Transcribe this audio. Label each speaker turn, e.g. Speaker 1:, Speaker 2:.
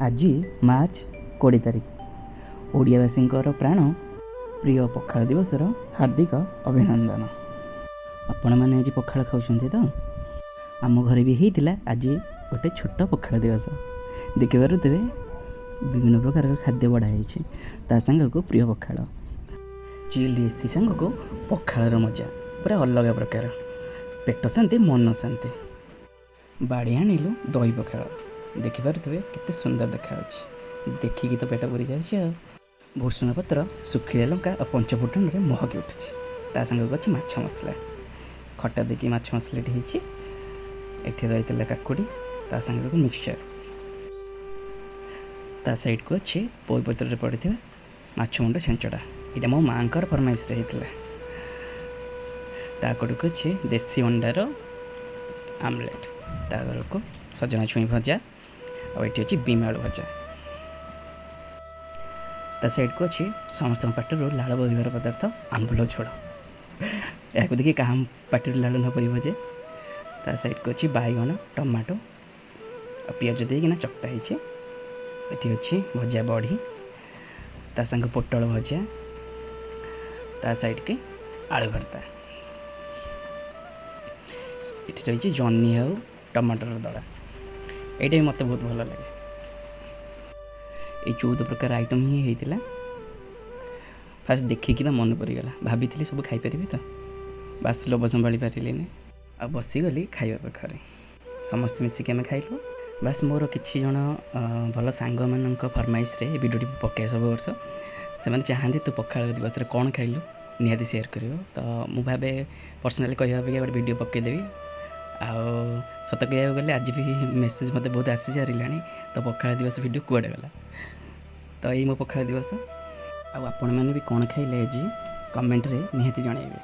Speaker 1: ଆଜି ମାର୍ଚ୍ଚ 20 ତାରିଖ। ଓଡ଼ିଆବାସୀଙ୍କର ପ୍ରାଣ ପ୍ରିୟ ପଖାଳ ଦିବସର ହାର୍ଦ୍ଦିକ ଅଭିନନ୍ଦନ। ଆପଣମାନେ ଆଜି ପଖାଳ ଖାଉଛନ୍ତି ତ? ଆମ ଘରେ ବି ହେଇଥିଲା ଆଜି ଗୋଟେ ଛୋଟ ପଖାଳ ଦିବସ। ଦେଖିପାରୁଥିବେ ବିଭିନ୍ନ ପ୍ରକାରର ଖାଦ୍ୟ ବଢ଼ା ହେଇଛି, ତା ସାଙ୍ଗକୁ ପ୍ରିୟ ପଖାଳ। ଚିଲ୍ଡ ଏସି ସାଙ୍ଗକୁ ପଖାଳର ମଜା ପୁରା ଅଲଗା ପ୍ରକାର। ପେଟ ଶାନ୍ତି, ମନ ଶାନ୍ତି। ବାଡ଼ି ଆଣିଲୁ ଦହି ପଖାଳ। ଦେଖିପାରୁଥିବେ କେତେ ସୁନ୍ଦର ଦେଖାଯାଉଛି। ଦେଖିକି ତ ପେଟ ପୁରି ଯାଉଛି ଆଉ। ଭୃଷୁଙ୍ଗା ପତ୍ର, ଶୁଖିଲା ଲଙ୍କା ଆଉ ପଞ୍ଚଫୁଟଣରେ ମହକି ଉଠୁଛି। ତା ସାଙ୍ଗକୁ ଅଛି ମାଛ ମସଲା। ଖଟା ଦେଇକି ମାଛ ମସଲାଟି ହେଇଛି। ଏଠି ରହିଥିଲା କାକୁଡ଼ି, ତା ସାଙ୍ଗକୁ ମିକ୍ସଚର। ତା ସାଇଡ଼କୁ ଅଛି ପୋଇ ପତ୍ରରେ ପଡ଼ିଥିବା ମାଛ ମୁଣ୍ଡ ଛେଞ୍ଚଡ଼ା। ଏଇଟା ମୋ ମାଆଙ୍କର ଫରମାଇଶରେ ହେଇଥିଲା। ତା କଡ଼କୁ ଅଛି ଦେଶୀ ଅଣ୍ଡାର ଆମଲେଟ୍। ତା ତଳକୁ ସଜନା ଛୁଇଁ ଭଜା, ଆଉ ଏଠି ଅଛି ବିମ୍ ଆଳୁ ଭଜା। ତା ସାଇଡ଼କୁ ଅଛି ସମସ୍ତଙ୍କ ପାଟିରୁ ଲାଳ ବୋହିବାର ପଦାର୍ଥ ଆମ୍ବୁଲ ଝୋଳ। ଏହାକୁ ଦେଖି କାହା ପାଟିରୁ ଲାଳ ନ ବୋହିବ ଯେ। ତା ସାଇଡ଼କୁ ଅଛି ବାଇଗଣ, ଟମାଟୋ ଆଉ ପିଆଜ ଦେଇକିନା ଚକଟା ହେଇଛି। ଏଠି ଅଛି ଭଜା ବଢ଼ି, ତା ସାଙ୍ଗ ପୋଟଳ ଭଜା, ତା ସାଇଡ଼୍କି ଆଳୁ ଭର୍ତ୍ତା। ଏଠି ରହିଛି ଜହ୍ନି ଆଉ ଟମାଟୋର ଦଳା। ଏଇଟା ବି ମୋତେ ବହୁତ ଭଲ ଲାଗେ। ଏଇ 14 ପ୍ରକାର ଆଇଟମ୍ ହିଁ ହେଇଥିଲା। ଫାଷ୍ଟ ଦେଖିକିନା ମନେ ପଡ଼ିଗଲା, ଭାବିଥିଲି ସବୁ ଖାଇପାରିବି ତ, ବାସ୍ ଲୋଭ ସମ୍ଭାଳି ପାରିଲିନି ଆଉ ବସିଗଲି ଖାଇବା ପାଖରେ। ସମସ୍ତେ ମିଶିକି ଆମେ ଖାଇଲୁ। ବାସ୍ ମୋର କିଛି ଜଣ ଭଲ ସାଙ୍ଗମାନଙ୍କ ଫରମାଇଶରେ ଏ ଭିଡ଼ିଓଟି ପକାଏ ସବୁ ବର୍ଷ। ସେମାନେ ଚାହାନ୍ତି ତୁ ପଖାଳ ଦିବସରେ କ'ଣ ଖାଇଲୁ ନିହାତି ସେୟାର କରିବ। ତ ମୁଁ ଭାବେ ପର୍ସନାଲି କହିବା ଅପେକ୍ଷା ଗୋଟେ ଭିଡ଼ିଓ ପକାଇଦେବି। ଆଉ ସତ କହିବାକୁ ଗଲେ ଆଜି ବି ମେସେଜ୍ ମୋତେ ବହୁତ ଆସି ସାରିଲାଣି, ତ ପଖାଳ ଦିବସ ଭିଡ଼ିଓ କୁଆଡ଼େ ଗଲା। ତ ଏଇ ମୋ ପଖାଳ ଦିବସ। ଆଉ ଆପଣମାନେ ବି କ'ଣ ଖାଇଲେ ଆଜି କମେଣ୍ଟରେ ନିହାତି ଜଣାଇବେ।